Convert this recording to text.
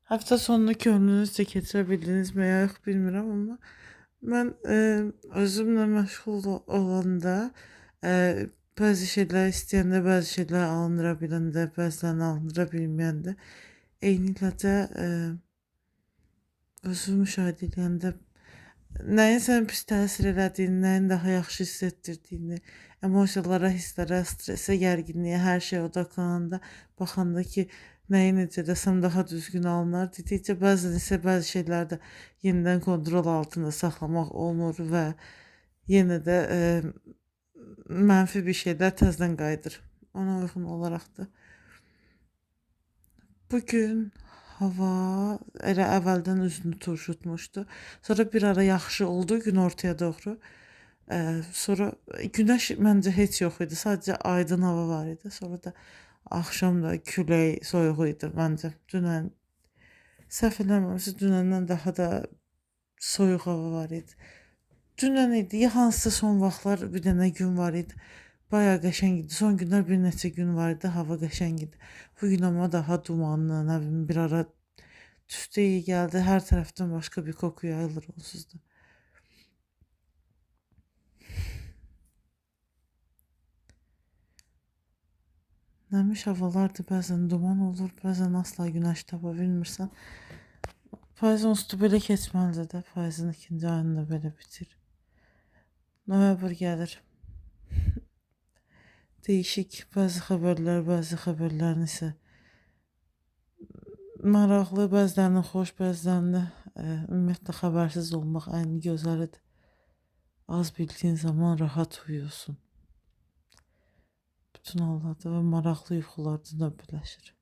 Hafta sonunu könlünüzce keçirə bildinizmi ya yox bilmirəm, amma mən özümlə məşğul olanda e, bəzi şeylər istəyəndə, bəzi şeylər alındıra biləndə, bəzilərini alındıra bilməyəndə, eynilə də özümü müşahidə edəndə nəyin sənə pis təsir elədiyini, nəyin daha yaxşı hiss etdirdiyini, emosiyalara, hisslərə, stresə, gərginliyə, hər şeyə odaqlananda, baxanda ki, nəyi necə desəm daha düzgün alınar dedikcə bəzən isə bəzi şeylər də yenidən kontrol altında saxlamaq olmur və yenə də mənfi bir şeylər təzədən qayıdır. Ona uyğun olaraq da. Bugün hava elə əvvəldən üzünü turşutmuşdu. Sonra bir ara yaxşı oldu gün ortaya doğru. Sonra günəş məncə heç yox idi. Sadəcə aydın hava var idi. Sonra da axşam da külək soyuq idi məncə. Dünən səhv eləmirəmsə dünəndən daha da soyuq hava var idi. Dünən idi, ya hansısa son vaxtlar bir dənə gün var idi. Bayağı qəşəng idi. Son günlər bir neçə gün var idi, hava qəşəng idi. Bu gün amma daha dumanlı, nə bilim bir ara tüstü iyi gəldi. Hər tərəfdən başqa bir koku yayılır onsuz da. Nəmiş havalardır, bəzən duman olur, bəzən asla günəş tapa bilmirsən. Payız onsuz da belə keçməlidir də, payızın ikinci ayında belə bitir. Noyabr gəlir. Değişik bəzi xəbərlərin isə maraqlı, bəzilərinin xoş, bəzilərində ümumiyyətlə xəbərsiz olmaq ən gözəlidir. Az bildiyin zaman rahat uyuyorsun. Bütün hallarda və maraqlı yuxularda da birləşir.